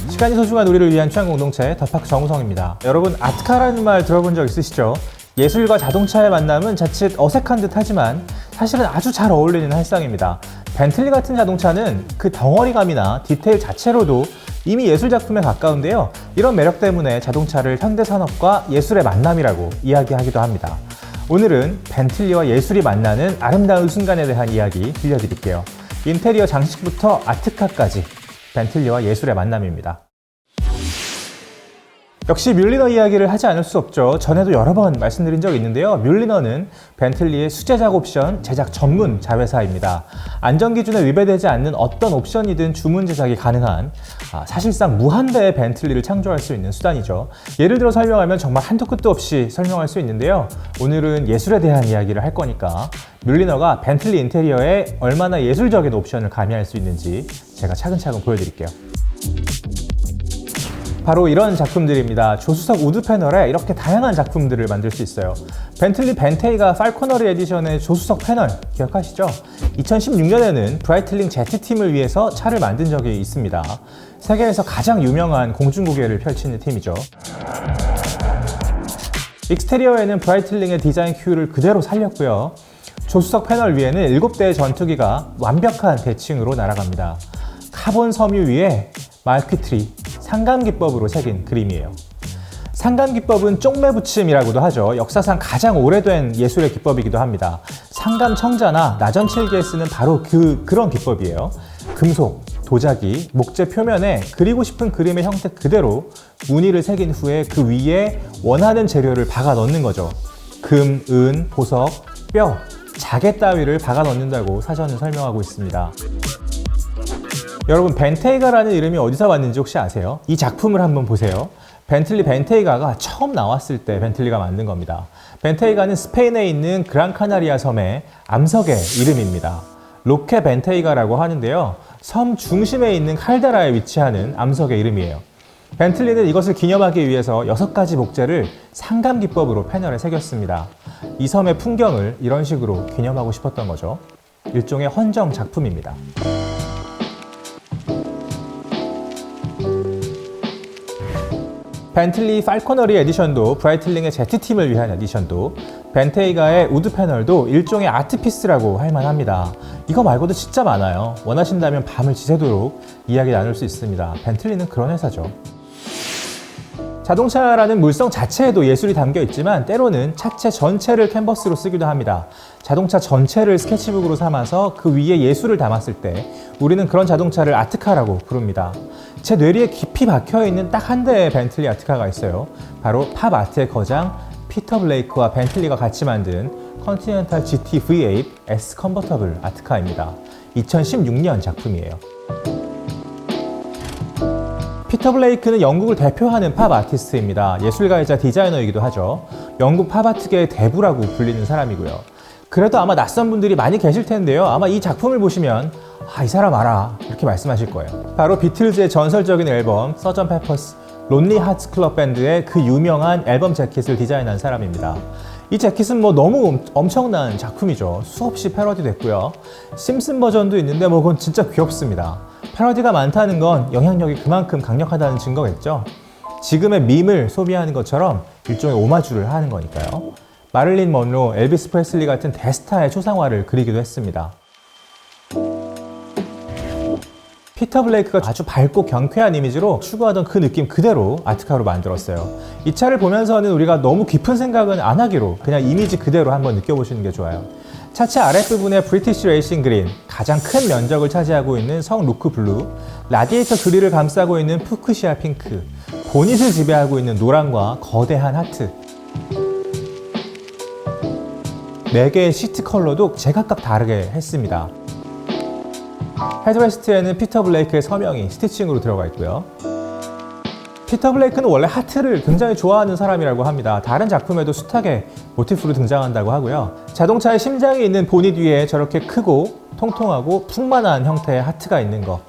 시간이 소중한 우리를 위한 취향 공동체 더파크 정우성입니다. 여러분, 아트카라는 말 들어본 적 있으시죠? 예술과 자동차의 만남은 자칫 어색한 듯 하지만 사실은 아주 잘 어울리는 할상입니다. 벤틀리 같은 자동차는 그 덩어리감이나 디테일 자체로도 이미 예술 작품에 가까운데요. 이런 매력 때문에 자동차를 현대산업과 예술의 만남이라고 이야기하기도 합니다. 오늘은 벤틀리와 예술이 만나는 아름다운 순간에 대한 이야기 들려드릴게요. 인테리어 장식부터 아트카까지 벤틀리와 예술의 만남입니다. 역시 뮬리너 이야기를 하지 않을 수 없죠. 전에도 여러 번 말씀드린 적이 있는데요. 뮬리너는 벤틀리의 수제작 옵션 제작 전문 자회사입니다. 안전기준에 위배되지 않는 어떤 옵션이든 주문 제작이 가능한 사실상 무한대의 벤틀리를 창조할 수 있는 수단이죠. 예를 들어 설명하면 정말 한도 끝도 없이 설명할 수 있는데요. 오늘은 예술에 대한 이야기를 할 거니까 뮬리너가 벤틀리 인테리어에 얼마나 예술적인 옵션을 가미할 수 있는지 제가 차근차근 보여드릴게요. 바로 이런 작품들입니다. 조수석 우드 패널에 이렇게 다양한 작품들을 만들 수 있어요. 벤틀리 벤테이가 팔코너리 에디션의 조수석 패널 기억하시죠? 2016년에는 브라이틀링 제트팀을 위해서 차를 만든 적이 있습니다. 세계에서 가장 유명한 공중고개를 펼치는 팀이죠. 익스테리어에는 브라이틀링의 디자인 큐를 그대로 살렸고요. 조수석 패널 위에는 7대의 전투기가 완벽한 대칭으로 날아갑니다. 카본 섬유 위에 마크트리 상감기법으로 새긴 그림이에요. 상감기법은 쪽매붙임이라고도 하죠. 역사상 가장 오래된 예술의 기법이기도 합니다. 상감청자나 나전칠기에 쓰는 바로 그런 기법이에요. 금속, 도자기, 목재 표면에 그리고 싶은 그림의 형태 그대로 무늬를 새긴 후에 그 위에 원하는 재료를 박아 넣는 거죠. 금, 은, 보석, 뼈, 자개 따위를 박아 넣는다고 사전은 설명하고 있습니다. 여러분, 벤테이가라는 이름이 어디서 왔는지 혹시 아세요? 이 작품을 한번 보세요. 벤틀리 벤테이가가 처음 나왔을 때 벤틀리가 만든 겁니다. 벤테이가는 스페인에 있는 그란카나리아 섬의 암석의 이름입니다. 로케 벤테이가라고 하는데요. 섬 중심에 있는 칼데라에 위치하는 암석의 이름이에요. 벤틀리는 이것을 기념하기 위해서 6가지 목재를 상감기법으로 패널에 새겼습니다. 이 섬의 풍경을 이런 식으로 기념하고 싶었던 거죠. 일종의 헌정 작품입니다. 벤틀리 팔코너리 에디션도 브라이틀링의 제트팀을 위한 에디션도 벤테이가의 우드 패널도 일종의 아트피스라고 할 만합니다. 이거 말고도 진짜 많아요. 원하신다면 밤을 지새도록 이야기 나눌 수 있습니다. 벤틀리는 그런 회사죠. 자동차라는 물성 자체에도 예술이 담겨 있지만 때로는 차체 전체를 캔버스로 쓰기도 합니다. 자동차 전체를 스케치북으로 삼아서 그 위에 예술을 담았을 때 우리는 그런 자동차를 아트카라고 부릅니다. 제 뇌리에 깊이 박혀있는 딱 한 대의 벤틀리 아트카가 있어요. 바로 팝 아트의 거장 피터 블레이크와 벤틀리가 같이 만든 컨티넨탈 GT V8 S 컨버터블 아트카입니다. 2016년 작품이에요. 피터 블레이크는 영국을 대표하는 팝 아티스트입니다. 예술가이자 디자이너이기도 하죠. 영국 팝 아트계의 대부라고 불리는 사람이고요. 그래도 아마 낯선 분들이 많이 계실 텐데요. 아마 이 작품을 보시면 이 사람 알아 이렇게 말씀하실 거예요. 바로 비틀즈의 전설적인 앨범 서전 페퍼스 론리 하츠 클럽 밴드의 그 유명한 앨범 재킷을 디자인한 사람입니다. 이 재킷은 너무 엄청난 작품이죠. 수없이 패러디 됐고요. 심슨 버전도 있는데 그건 진짜 귀엽습니다. 패러디가 많다는 건 영향력이 그만큼 강력하다는 증거겠죠. 지금의 밈을 소비하는 것처럼 일종의 오마주를 하는 거니까요. 마릴린 먼로, 엘비스 프레슬리 같은 대스타의 초상화를 그리기도 했습니다. 피터 블레이크가 아주 밝고 경쾌한 이미지로 추구하던 그 느낌 그대로 아트카로 만들었어요. 이 차를 보면서는 우리가 너무 깊은 생각은 안 하기로 그냥 이미지 그대로 한번 느껴보시는 게 좋아요. 차체 아랫부분에 브리티시 레이싱 그린, 가장 큰 면적을 차지하고 있는 성 루크 블루, 라디에이터 그릴을 감싸고 있는 푸크시아 핑크, 보닛을 지배하고 있는 노랑과 거대한 하트, 4개의 시트 컬러도 제각각 다르게 했습니다. 헤드레스트에는 피터 블레이크의 서명이 스티칭으로 들어가 있고요. 피터 블레이크는 원래 하트를 굉장히 좋아하는 사람이라고 합니다. 다른 작품에도 숱하게 모티프로 등장한다고 하고요. 자동차의 심장이 있는 보닛 위에 저렇게 크고 통통하고 풍만한 형태의 하트가 있는 거,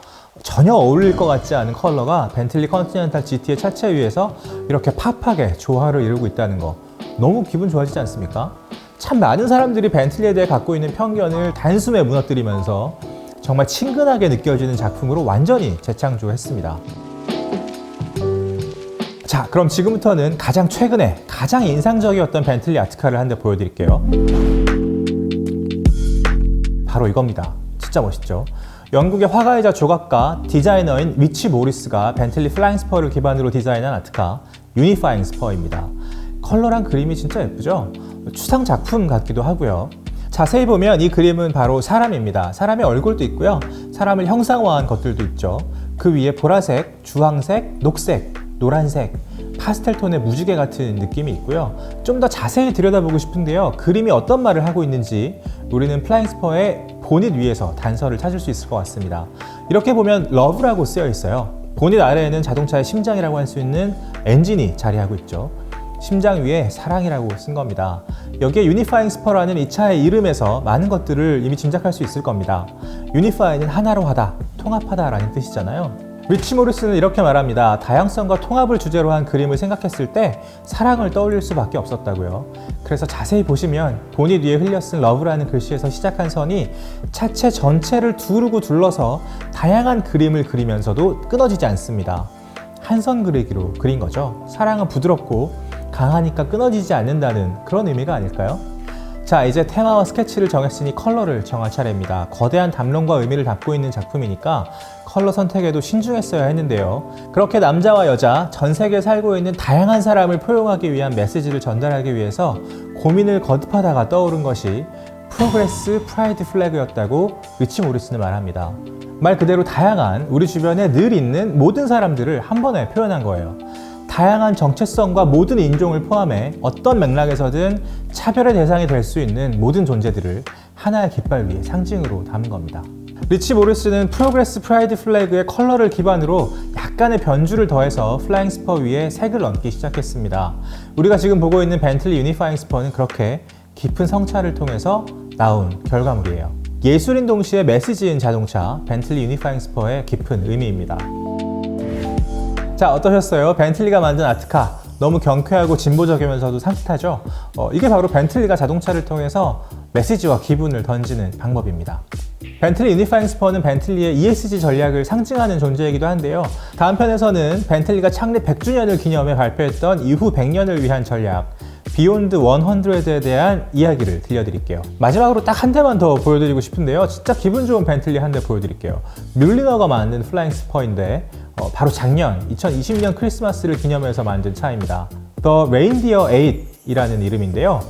전혀 어울릴 것 같지 않은 컬러가 벤틀리 컨티넨탈 GT의 차체 위에서 이렇게 팝하게 조화를 이루고 있다는 거, 너무 기분 좋아지지 않습니까? 참 많은 사람들이 벤틀리에 대해 갖고 있는 편견을 단숨에 무너뜨리면서 정말 친근하게 느껴지는 작품으로 완전히 재창조했습니다. 자, 그럼 지금부터는 가장 최근에 가장 인상적이었던 벤틀리 아트카를 한 대 보여드릴게요. 바로 이겁니다. 진짜 멋있죠? 영국의 화가이자 조각가, 디자이너인 위치 모리스가 벤틀리 플라잉 스퍼를 기반으로 디자인한 아트카 유니파잉 스퍼입니다. 컬러랑 그림이 진짜 예쁘죠? 추상 작품 같기도 하고요. 자세히 보면 이 그림은 바로 사람입니다. 사람의 얼굴도 있고요. 사람을 형상화한 것들도 있죠. 그 위에 보라색, 주황색, 녹색, 노란색, 파스텔 톤의 무지개 같은 느낌이 있고요. 좀 더 자세히 들여다보고 싶은데요. 그림이 어떤 말을 하고 있는지 우리는 플라잉 스퍼의 보닛 위에서 단서를 찾을 수 있을 것 같습니다. 이렇게 보면 러브라고 쓰여 있어요. 보닛 아래에는 자동차의 심장이라고 할 수 있는 엔진이 자리하고 있죠. 심장 위에 사랑이라고 쓴 겁니다. 여기에 유니파잉 스퍼라는 이 차의 이름에서 많은 것들을 이미 짐작할 수 있을 겁니다. 유니파이는 하나로 하다, 통합하다 라는 뜻이잖아요. 위치 모리스는 이렇게 말합니다. 다양성과 통합을 주제로 한 그림을 생각했을 때 사랑을 떠올릴 수밖에 없었다고요. 그래서 자세히 보시면 보닛 위에 흘려 쓴 러브라는 글씨에서 시작한 선이 차체 전체를 두르고 둘러서 다양한 그림을 그리면서도 끊어지지 않습니다. 한 선 그리기로 그린 거죠. 사랑은 부드럽고 강하니까 끊어지지 않는다는 그런 의미가 아닐까요? 자, 이제 테마와 스케치를 정했으니 컬러를 정할 차례입니다. 거대한 담론과 의미를 담고 있는 작품이니까 컬러 선택에도 신중했어야 했는데요. 그렇게 남자와 여자, 전 세계에 살고 있는 다양한 사람을 포용하기 위한 메시지를 전달하기 위해서 고민을 거듭하다가 떠오른 것이 프로그레스 프라이드 플래그였다고 위치 모리스는 말합니다. 말 그대로 다양한 우리 주변에 늘 있는 모든 사람들을 한 번에 표현한 거예요. 다양한 정체성과 모든 인종을 포함해 어떤 맥락에서든 차별의 대상이 될 수 있는 모든 존재들을 하나의 깃발 위에 상징으로 담은 겁니다. 리치 모리스는 프로그레스 프라이드 플래그의 컬러를 기반으로 약간의 변주를 더해서 플라잉 스퍼 위에 색을 얹기 시작했습니다. 우리가 지금 보고 있는 벤틀리 유니파잉 스퍼는 그렇게 깊은 성찰을 통해서 나온 결과물이에요. 예술인 동시에 메시지인 자동차 벤틀리 유니파잉 스퍼의 깊은 의미입니다. 자, 어떠셨어요? 벤틀리가 만든 아트카 너무 경쾌하고 진보적이면서도 산뜻하죠? 이게 바로 벤틀리가 자동차를 통해서 메시지와 기분을 던지는 방법입니다. 벤틀리 유니파잉 스퍼는 벤틀리의 ESG 전략을 상징하는 존재이기도 한데요. 다음 편에서는 벤틀리가 창립 100주년을 기념해 발표했던 이후 100년을 위한 전략 비욘드 100에 대한 이야기를 들려드릴게요. 마지막으로 딱 한 대만 더 보여드리고 싶은데요. 진짜 기분 좋은 벤틀리 한 대 보여드릴게요. 뮬리너가 만든 플라잉 스퍼인데 바로 작년 2020년 크리스마스를 기념해서 만든 차입니다. The Reindeer 8이라는 이름인데요.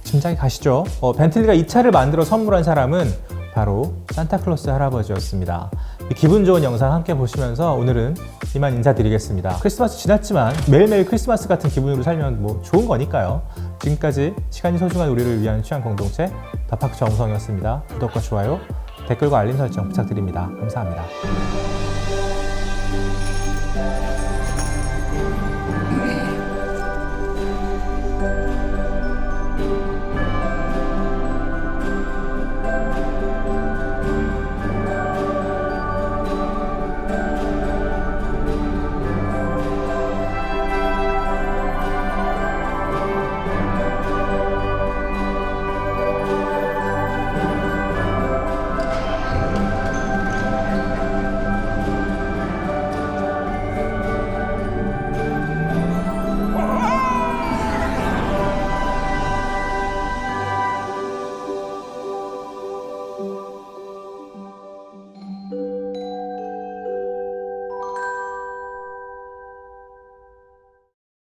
짐작이 가시죠? 벤틀리가 이 차를 만들어 선물한 사람은 바로 산타클로스 할아버지였습니다. 이 기분 좋은 영상 함께 보시면서 오늘은 이만 인사드리겠습니다. 크리스마스 지났지만 매일매일 크리스마스 같은 기분으로 살면 뭐 좋은 거니까요. 지금까지 시간이 소중한 우리를 위한 취향 공동체 더팍 정우성이었습니다. 구독과 좋아요, 댓글과 알림 설정 부탁드립니다. 감사합니다.